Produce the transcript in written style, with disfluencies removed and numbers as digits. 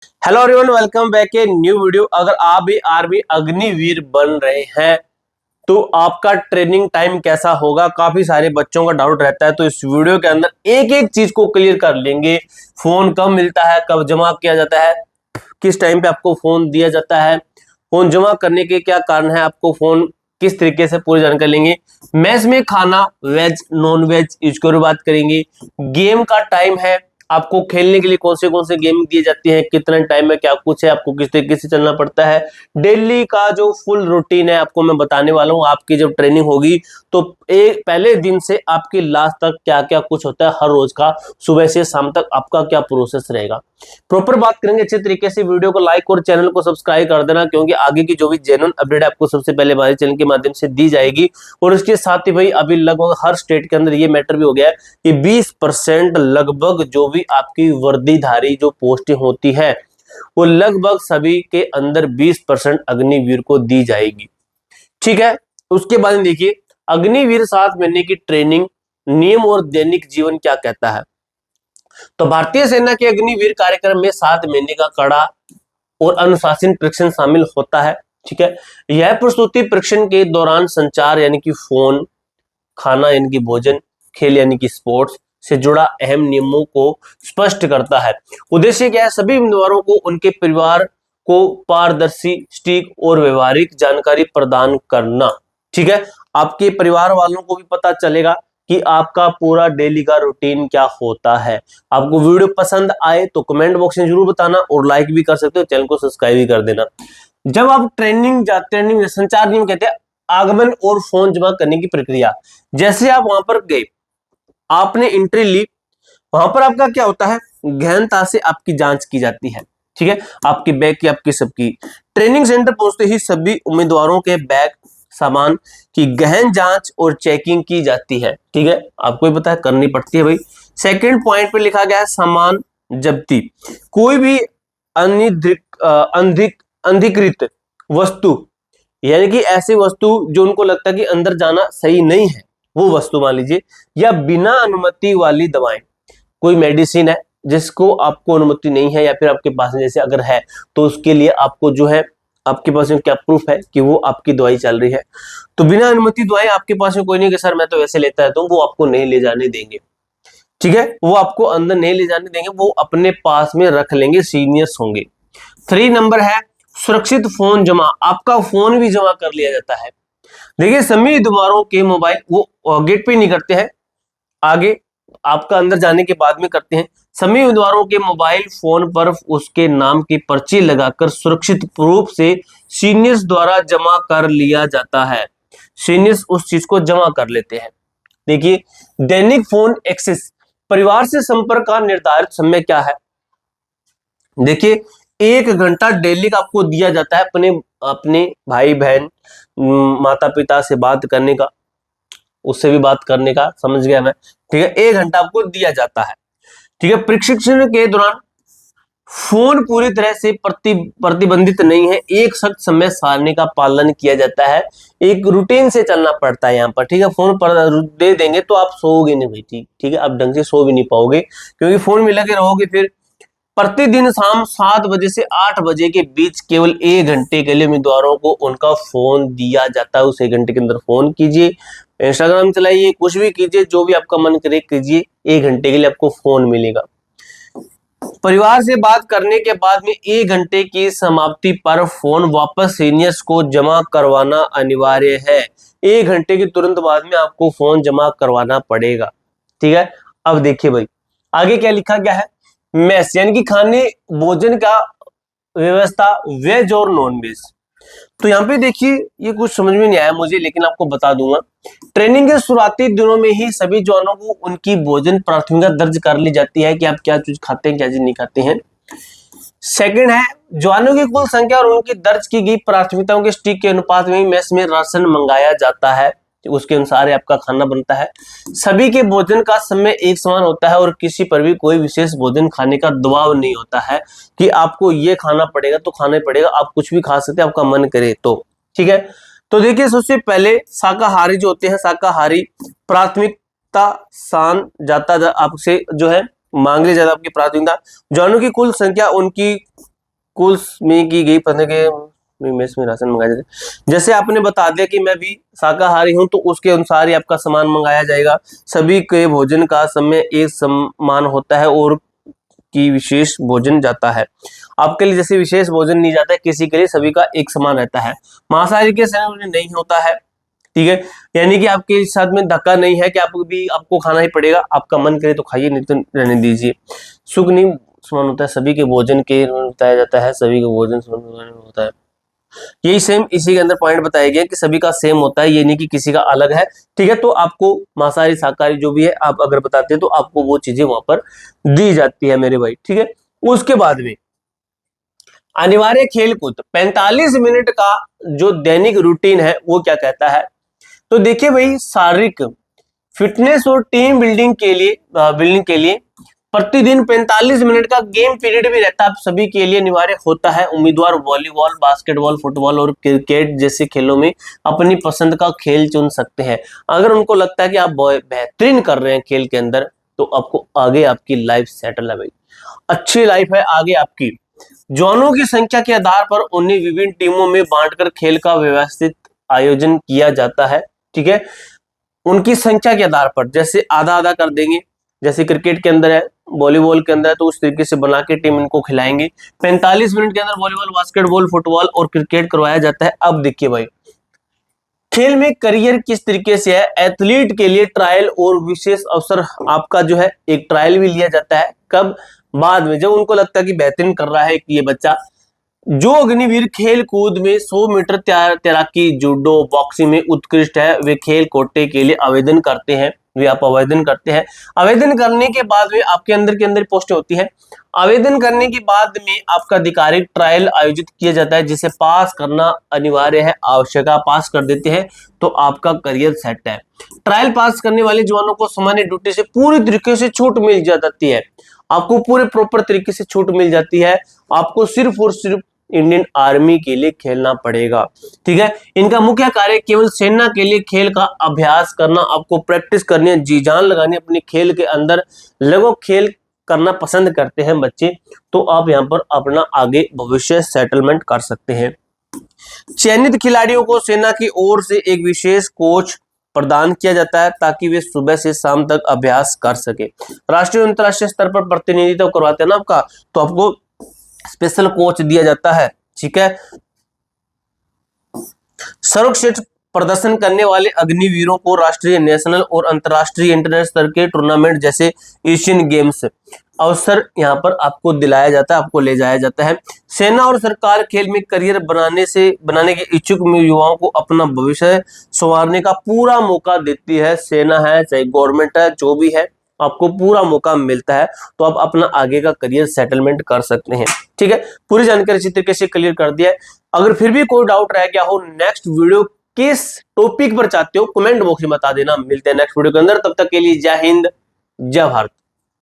Hello everyone, welcome back a new video. अगर आप भी आर्मी अग्निवीर बन रहे हैं तो आपका ट्रेनिंग टाइम कैसा होगा, काफी सारे बच्चों का डाउट रहता है। तो इस वीडियो के अंदर एक एक चीज को क्लियर कर लेंगे। फोन कब मिलता है, कब जमा किया जाता है, किस टाइम पे आपको फोन दिया जाता है, फोन जमा करने के क्या कारण है, आपको फोन किस तरीके से पूरी जानकारी लेंगे। मैस में खाना वेज नॉन वेज इसके ऊपर बात करेंगे। गेम का टाइम है, आपको खेलने के लिए कौन से गेम दिए जाते हैं, कितना टाइम में क्या कुछ है, आपको किस तरीके से चलना पड़ता है। डेली का जो फुल रूटीन है आपको मैं बताने वाला हूँ। आपकी जब ट्रेनिंग होगी तो एक पहले दिन से आपकी लास्ट तक क्या क्या कुछ होता है, हर रोज का सुबह से शाम तक आपका क्या प्रोसेस रहेगा, प्रॉपर बात करेंगे अच्छे तरीके से। वीडियो को लाइक और चैनल को सब्सक्राइब कर देना, क्योंकि आगे की जो भी जेन्युइन अपडेट आपको सबसे पहले हमारे चैनल के माध्यम से दी जाएगी। और इसके साथ ही भाई अभी लगभग हर स्टेट के अंदर ये मैटर भी हो गया है कि 20% लगभग जो भी आपकी वर्दीधारी जो पोस्टें होती है वो लगभग सभी के अंदर 20% अग्निवीर को दी जाएगी। ठीक है, उसके बाद में देखिए अग्निवीर 7 महीने की ट्रेनिंग नियम और दैनिक जीवन क्या कहता है। तो भारतीय सेना के अग्निवीर कार्यक्रम में 7 महीने का कड़ा और अनुशासन परीक्षण शामिल होता है। ठीक है, यह प्रस्तुति परीक्षण के दौरान संचार यानी कि फोन, खाना यानी कि भोजन, खेल यानी कि स्पोर्ट्स से जुड़ा अहम नियमों को स्पष्ट करता है। उद्देश्य क्या है, सभी उम्मीदवारों को उनके परिवार को पारदर्शी, सटीक और व्यवहारिक जानकारी प्रदान करना। ठीक है, आपके परिवार वालों को भी पता चलेगा कि आपका पूरा डेली का रूटीन क्या होता है। आपको वीडियो पसंद आए तो कमेंट बॉक्स में जरूर बताना और लाइक भी कर सकते हो, चैनल को सब्सक्राइब भी कर देना। जब आप ट्रेनिंग संचार नियम कहते हैं आगमन और फोन जमा करने की प्रक्रिया। जैसे आप वहां पर गए, आपने एंट्री ली, वहां पर आपका क्या होता है, गहनता से आपकी जांच की जाती है। ठीक है, आपकी बैग की, आपकी सबकी। ट्रेनिंग सेंटर पहुंचते ही सभी उम्मीदवारों के बैग सामान की गहन जांच और चेकिंग की जाती है। ठीक है, आपको ही पता है करनी पड़ती है भाई। सेकंड पॉइंट पे लिखा गया है सामान जब्ती। कोई भी अनधिकृत वस्तु यानी कि ऐसी वस्तु जो उनको लगता है कि अंदर जाना सही नहीं है, वो वस्तु मान लीजिए, या बिना अनुमति वाली दवाएं, कोई मेडिसिन है जिसको आपको अनुमति नहीं है या फिर आपके पास जैसे अगर है तो उसके लिए आपको जो है आपके पास में क्या प्रूफ है कि वो आपकी दवाई चल रही है। तो बिना अनुमति दवाएं आपके पास में कोई नहीं कि सर मैं तो वैसे लेता है, तो वो आपको नहीं ले जाने देंगे। ठीक है, वो आपको अंदर नहीं ले जाने देंगे, वो अपने पास में रख लेंगे, सीनियर्स होंगे। 3 नंबर है सुरक्षित फोन जमा। आपका फोन भी जमा कर लिया जाता है। देखिए सभी उम्मीदवारों के मोबाइल वो गेट पे नहीं करते हैं, आगे आपका अंदर जाने के बाद में करते हैं। सभी उम्मीदवारों के मोबाइल फोन पर उसके नाम की पर्ची लगाकर सुरक्षित रूप से सीनियर्स द्वारा जमा कर लिया जाता है। सीनियर्स उस चीज को जमा कर लेते हैं। देखिए दैनिक फोन एक्सेस, परिवार से संपर्क का निर्धारित समय क्या है। देखिए 1 घंटा डेली का आपको दिया जाता है अपने अपने भाई बहन, माता पिता से बात करने का, उससे भी बात करने का, समझ गया मैं। ठीक है, 1 घंटा आपको दिया जाता है। ठीक है, प्रशिक्षण के दौरान फोन पूरी तरह से प्रतिबंधित नहीं है, एक सख्त समय सारणी का पालन किया जाता है, एक रूटीन से चलना पड़ता है यहाँ पर। ठीक है, फोन पर दे देंगे तो आप सोओगे नहीं भाई। ठीक है, आप ढंग से सो भी नहीं पाओगे क्योंकि फोन में लगे रहोगे। फिर प्रतिदिन शाम 7 बजे से 8 बजे के बीच केवल 1 घंटे के लिए उम्मीदवारों को उनका फोन दिया जाता है। उस 1 घंटे के अंदर फोन कीजिए, इंस्टाग्राम चलाइए, कुछ भी कीजिए, जो भी आपका मन करे कीजिए, 1 घंटे के लिए आपको फोन मिलेगा। परिवार से बात करने के बाद में 1 घंटे की समाप्ति पर फोन वापस सीनियर्स को जमा करवाना अनिवार्य है। 1 घंटे के तुरंत बाद में आपको फोन जमा करवाना पड़ेगा। ठीक है, अब देखिए भाई आगे क्या लिखा गया है। मेस यानी कि खाने भोजन का व्यवस्था वेज और नॉन वेज। तो यहाँ पे देखिए ये कुछ समझ में नहीं आया मुझे, लेकिन आपको बता दूंगा। ट्रेनिंग के शुरुआती दिनों में ही सभी जवानों को उनकी भोजन प्राथमिकता दर्ज कर ली जाती है कि आप क्या चीज खाते हैं, क्या चीज नहीं खाते हैं। सेकंड है जवानों की कुल संख्या और उनकी दर्ज की गई प्राथमिकताओं के स्टिक के अनुपात में मेस में राशन मंगाया जाता है, उसके अनुसार आपका खाना बनता है। सभी के भोजन का समय एक समान होता है और किसी पर भी कोई विशेष भोजन खाने का दबाव नहीं होता है कि आपको ये खाना पड़ेगा तो खाना ही पड़ेगा, आप कुछ भी खा सकते हैं आपका मन करे तो। ठीक है, तो देखिए सबसे पहले शाकाहारी जो होते हैं, शाकाहारी प्राथमिकता स्थान जाता आपसे जो है मांग ली ज्यादा आपकी प्राथमिकता। जवानों की कुल संख्या उनकी स्कूल्स में की गई पढ़ने के मेस में राशन मंगाया जाता है। जैसे आपने बता दिया कि मैं भी शाकाहारी हूं तो उसके अनुसार ही आपका सामान मंगाया जाएगा। सभी के भोजन का समय एक समान होता है और की विशेष भोजन जाता है। आपके लिए जैसे विशेष भोजन नहीं जाता है, किसी के लिए सभी का एक समान रहता है। मांसाहारी के समय नहीं होता है, ठीक है, यानी कि आपके साथ में धक्का नहीं है कि आपको खाना ही पड़ेगा, आपका मन करे तो खाइए नहीं तो रहने दीजिए। सुख नहीं समान होता है, सभी के भोजन के बताया जाता है, सभी का भोजन समान होता है। यही सेम इसी के अंदर पॉइंट बताया गया कि सभी का सेम होता है, ये नहीं कि किसी का अलग है, ठीक है। तो आपको मांसाहारी शाकाहारी जो भी है आप अगर बताते हैं तो आपको वो चीजें वहां पर दी जाती है मेरे भाई, ठीक है। उसके बाद में अनिवार्य खेलकूद 45 मिनट का जो दैनिक रूटीन है वो क्या कहता है। तो देखिए भाई, शारीरिक फिटनेस और टीम बिल्डिंग के लिए प्रतिदिन 45 मिनट का गेम पीरियड भी रहता है, आप सभी के लिए अनिवार्य होता है। उम्मीदवार वॉलीबॉल, बास्केटबॉल, फुटबॉल और क्रिकेट जैसे खेलों में अपनी पसंद का खेल चुन सकते हैं। अगर उनको लगता है कि आप बेहतरीन कर रहे हैं खेल के अंदर तो आपको आगे आपकी लाइफ सेटल है भाई, अच्छी लाइफ है आगे आपकी। जवानों की संख्या के आधार पर उन्हें विभिन्न टीमों में बांटकर खेल का व्यवस्थित आयोजन किया जाता है, ठीक है। उनकी संख्या के आधार पर जैसे आधा आधा कर देंगे, जैसे क्रिकेट के अंदर है, वॉलीबॉल के अंदर है, तो उस तरीके से बना के टीम इनको खिलाएंगे। 45 मिनट के अंदर वॉलीबॉल, बास्केटबॉल, फुटबॉल और क्रिकेट करवाया जाता है। अब देखिए भाई, खेल में करियर किस तरीके से है। एथलीट के लिए ट्रायल और विशेष अवसर, आपका जो है एक ट्रायल भी लिया जाता है। कब? बाद में, जब उनको लगता है कि बेहतरीन कर रहा है कि ये बच्चा। जो अग्निवीर खेल कूद में 100 मीटर तैराकी, जूडो, बॉक्सिंग में उत्कृष्ट है, वे खेल कोटे के लिए आवेदन करते हैं। आप आवेदन करते हैं। आवेदन करने के बाद में आपके अंदर के अंदर पोस्ट होती है। आवेदन करने के बाद में आपका अधिकारिक ट्रायल आयोजित किया जाता है, जिसे पास करना अनिवार्य है, आवश्यक। आप पास कर देते हैं तो आपका करियर सेट है। ट्रायल पास करने वाले जवानों को सामान्य ड्यूटी से पूरी तरीके से छूट मिल जाती है। आपको पूरे प्रॉपर तरीके से छूट मिल जाती है। आपको सिर्फ और सिर्फ इंडियन आर्मी के लिए खेलना पड़ेगा, ठीक है। इनका मुख्य कार्य केवल सेना के लिए खेल का अभ्यास करना, आपको प्रैक्टिस करनी है, जी जान लगानी है अपने खेल के अंदर। लगो खेल करना पसंद करते हैं बच्चे तो आप यहाँ पर अपना आगे भविष्य सेटलमेंट कर सकते हैं। चयनित खिलाड़ियों को सेना की ओर से एक विशेष कोच प्रदान किया जाता है ताकि वे सुबह से शाम तक अभ्यास कर सके। राष्ट्रीय और अंतरराष्ट्रीय स्तर पर प्रतिनिधित्व करवाते हैं ना आपका, तो आपको स्पेशल कोच दिया जाता है, ठीक है। सर्वश्रेष्ठ प्रदर्शन करने वाले अग्निवीरों को राष्ट्रीय, नेशनल और अंतरराष्ट्रीय इंटरनेशनल स्तर के टूर्नामेंट जैसे एशियन गेम्स अवसर यहाँ पर आपको दिलाया जाता है, आपको ले जाया जाता है। सेना और सरकार खेल में करियर बनाने के इच्छुक युवाओं को अपना भविष्य संवारने का पूरा मौका देती है। सेना है चाहे गवर्नमेंट है, जो भी है, आपको पूरा मौका मिलता है तो आप अपना आगे का करियर सेटलमेंट कर सकते हैं, ठीक है। पूरी जानकारी इसी तरीके से क्लियर कर दिया है। अगर फिर भी कोई डाउट रह गया हो, नेक्स्ट वीडियो किस टॉपिक पर चाहते हो, कमेंट बॉक्स में बता देना। मिलते हैं नेक्स्ट वीडियो के अंदर, तब तक के लिए जय हिंद, जय भारत।